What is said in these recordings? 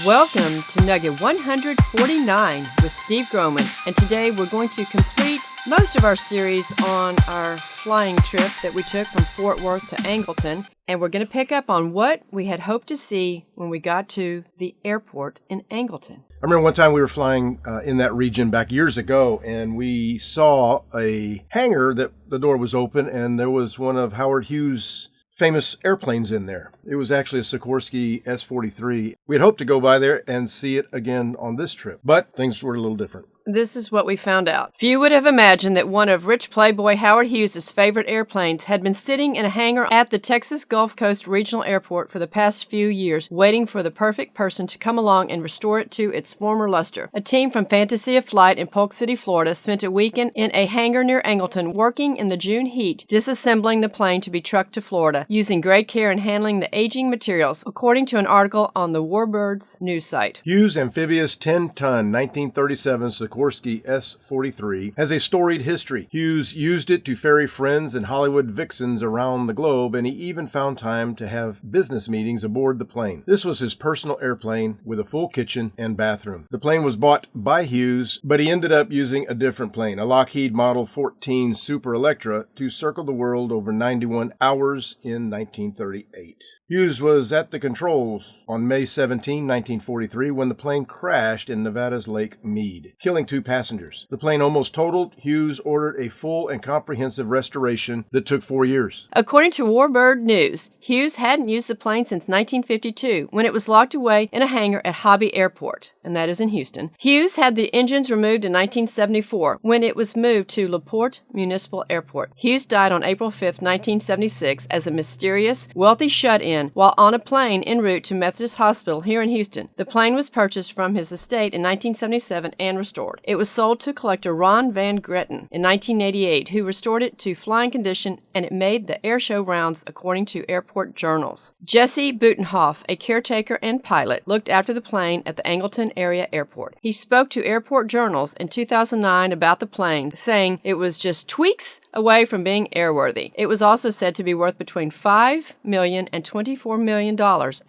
Welcome to Nugget 149 with Steve Groman, and today we're going to complete most of our series on our flying trip that we took from Fort Worth to Angleton, and we're going to pick up on what we had hoped to see when we got to the airport in Angleton. I remember one time we were flying in that region back years ago, and we saw a hangar that the door was open, and there was one of Howard Hughes' famous airplanes in there. It was actually a Sikorsky S-43. We had hoped to go by there and see it again on this trip, but things were a little different. This is what we found out. Few would have imagined that one of rich playboy Howard Hughes' favorite airplanes had been sitting in a hangar at the Texas Gulf Coast Regional Airport for the past few years, waiting for the perfect person to come along and restore it to its former luster. A team from Fantasy of Flight in Polk City, Florida, spent a weekend in a hangar near Angleton, working in the June heat, disassembling the plane to be trucked to Florida, using great care in handling the aging materials, according to an article on the Warbirds news site. Hughes' amphibious 10-ton 1937 Sikorsky S-43 has a storied history. Hughes used it to ferry friends and Hollywood vixens around the globe, and he even found time to have business meetings aboard the plane. This was his personal airplane with a full kitchen and bathroom. The plane was bought by Hughes, but he ended up using a different plane, a Lockheed Model 14 Super Electra, to circle the world over 91 hours in 1938. Hughes was at the controls on May 17, 1943, when the plane crashed in Nevada's Lake Mead, killing 2 passengers. The plane almost totaled. Hughes ordered a full and comprehensive restoration that took 4 years. According to Warbird News, Hughes hadn't used the plane since 1952, when it was locked away in a hangar at Hobby Airport, and that is in Houston. Hughes had the engines removed in 1974, when it was moved to LaPorte Municipal Airport. Hughes died on April 5, 1976, as a mysterious, wealthy shut-in while on a plane en route to Methodist Hospital here in Houston. The plane was purchased from his estate in 1977 and restored. It was sold to collector Ron Van Gretten in 1988, who restored it to flying condition, and it made the air show rounds, according to airport journals. Jesse Butenhoff, a caretaker and pilot, looked after the plane at the Angleton area airport. He spoke to airport journals in 2009 about the plane, saying it was just tweaks away from being airworthy. It was also said to be worth between $5 million and $24 million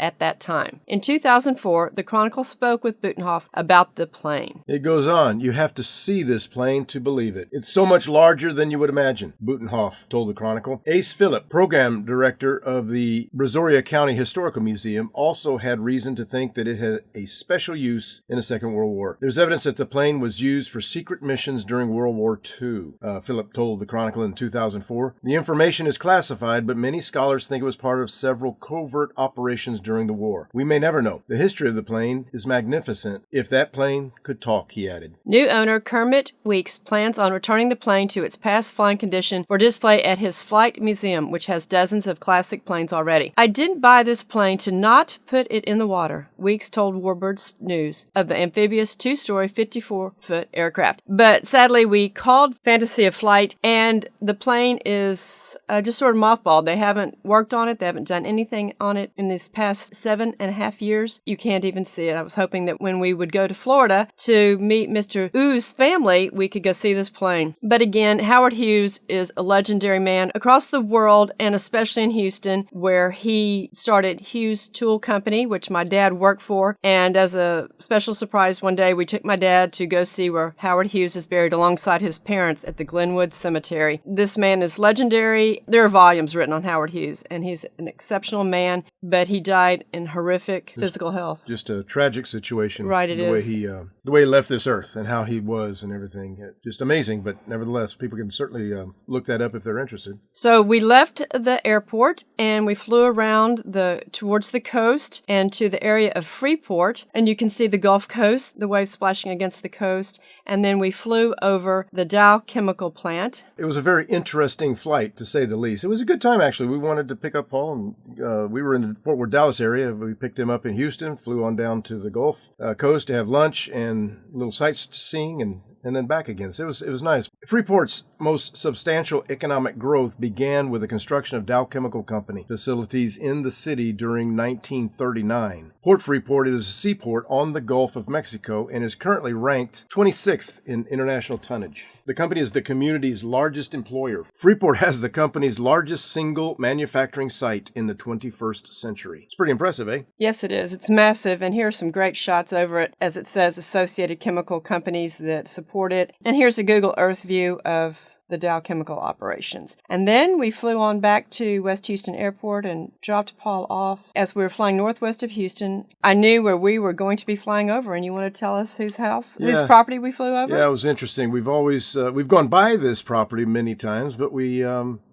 at that time. In 2004, the Chronicle spoke with Butenhoff about the plane. It goes on. You have to see this plane to believe it. It's so much larger than you would imagine, Butenhoff told the Chronicle. Ace Phillip, program director of the Brazoria County Historical Museum, also had reason to think that it had a special use in the Second World War. There's evidence that the plane was used for secret missions during World War II, Phillip told the Chronicle in 2004. The information is classified, but many scholars think it was part of several covert operations during the war. We may never know. The history of the plane is magnificent. If that plane could talk, he added. New owner Kermit Weeks plans on returning the plane to its past flying condition for display at his flight museum, which has dozens of classic planes already. I didn't buy this plane to not put it in the water, Weeks told Warbirds News of the amphibious 2-story 54-foot aircraft. But sadly, we called Fantasy of Flight, and the plane is just sort of mothballed. They haven't worked on it. They haven't done anything on it in these past 7.5 years. You can't even see it. I was hoping that when we would go to Florida to meet Mr. Oo's family, we could go see this plane. But again, Howard Hughes is a legendary man across the world, and especially in Houston, where he started Hughes Tool Company, which my dad worked for. And as a special surprise, one day we took my dad to go see where Howard Hughes is buried alongside his parents at the Glenwood Cemetery. This man is legendary. There are volumes written on Howard Hughes, and he's an exceptional man, but he died in horrific physical health. Just a tragic situation. Right, it is. The way he left this earth and how he was and everything. Just amazing, but nevertheless, people can certainly look that up if they're interested. So we left the airport and we flew around towards the coast and to the area of Freeport, and you can see the Gulf Coast, the waves splashing against the coast, and then we flew over the Dow Chemical plant. It was a very interesting flight, to say the least. It was a good time, actually. We wanted to pick up Paul, and we were in the Fort Worth, Dallas area. We picked him up in Houston, flew on down to the Gulf Coast to have lunch and little sightseeing, and and then back again. So it was nice. Freeport's most substantial economic growth began with the construction of Dow Chemical Company facilities in the city during 1939. Port Freeport is a seaport on the Gulf of Mexico and is currently ranked 26th in international tonnage. The company is the community's largest employer. Freeport has the company's largest single manufacturing site in the 21st century. It's pretty impressive, eh? Yes, it is. It's massive, and here are some great shots over it. As it says, associated chemical companies that support it. And here's a Google Earth view of the Dow Chemical operations. And then we flew on back to West Houston Airport and dropped Paul off. As we were flying northwest of Houston, I knew where we were going to be flying over, and you want to tell us whose property we flew over? Yeah, it was interesting. We've always, we've gone by this property many times, but we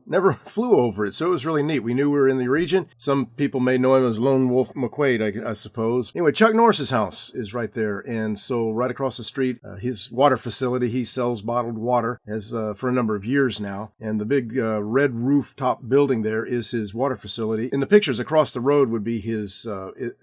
never flew over it, so it was really neat. We knew we were in the region. Some people may know him as Lone Wolf McQuaid, I suppose. Anyway, Chuck Norris's house is right there, and so right across the street, his water facility, he sells bottled water, has for a number of years now, and the big red rooftop building there is his water facility. In the pictures across the road would be his,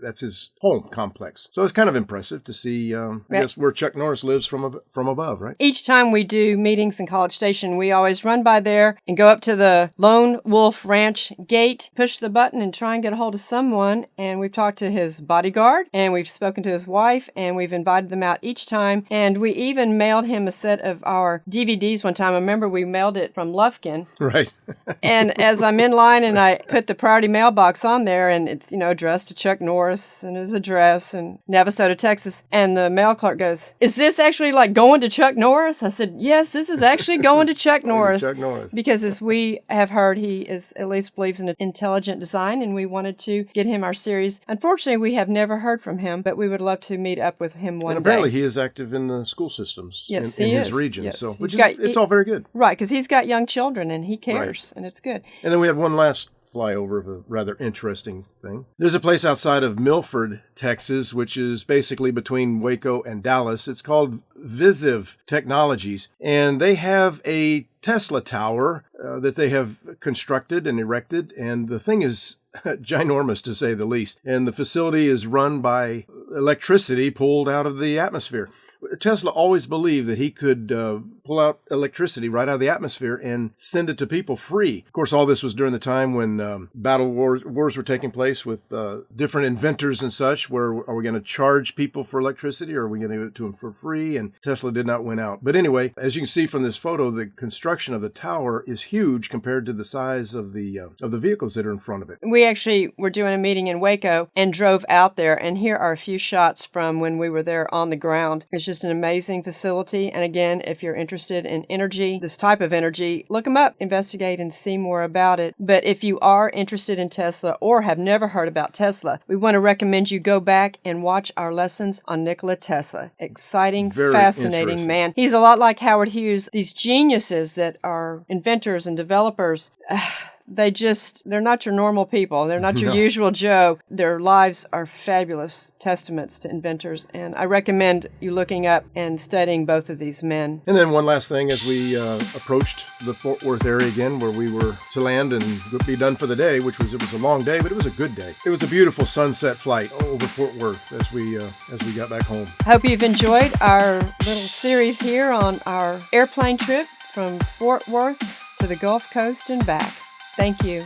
that's his home complex. So it's kind of impressive to see, I guess, where Chuck Norris lives from above, right? Each time we do meetings in College Station, we always run by there and go up to the Lone Wolf Ranch gate, push the button, and try and get a hold of someone. And we've talked to his bodyguard, and we've spoken to his wife, and we've invited them out each time. And we even mailed him a set of our DVDs one time. I remember we mailed it from Lufkin. Right. And as I'm in line, and I put the priority mailbox on there, and it's, addressed to Chuck Norris and his address in Navasota, Texas. And the mail clerk goes, "Is this actually like going to Chuck Norris?" I said, "Yes, this is actually going to Chuck Norris." Chuck Norris. Because as we have heard, he is at least believes in intelligent design, and we wanted to get him our series. Unfortunately, we have never heard from him, but we would love to meet up with him one day. And apparently he is active in the school systems in his region. Yes. So it's all very good. Right, because he's got young children and he cares, and it's good. And then we had one last flyover of a rather interesting thing. There's a place outside of Milford, Texas, which is basically between Waco and Dallas. It's called Visiv Technologies, and they have a Tesla tower that they have constructed and erected, and the thing is ginormous, to say the least. And the facility is run by electricity pulled out of the atmosphere. Tesla always believed that he could pull out electricity right out of the atmosphere and send it to people free. Of course, all this was during the time when battle wars were taking place with different inventors and such, where are we going to charge people for electricity, or are we going to give it to them for free? And Tesla did not win out. But anyway, as you can see from this photo, the construction of the tower is huge compared to the size of the vehicles that are in front of it. We actually were doing a meeting in Waco and drove out there, and here are a few shots from when we were there on the ground. It's just an amazing facility. And again, if you're interested in energy, this type of energy, look them up, investigate, and see more about it. But if you are interested in Tesla or have never heard about Tesla, we want to recommend you go back and watch our lessons on Nikola Tesla. Exciting, Very fascinating man. He's a lot like Howard Hughes. These geniuses that are inventors and developers, they're not your normal people. They're not your usual Joe. Their lives are fabulous testaments to inventors, and I recommend you looking up and studying both of these men. And then one last thing, as we approached the Fort Worth area again, where we were to land and be done for the day, it was a long day, but it was a good day. It was a beautiful sunset flight over Fort Worth as we got back home. I hope you've enjoyed our little series here on our airplane trip from Fort Worth to the Gulf Coast and back. Thank you.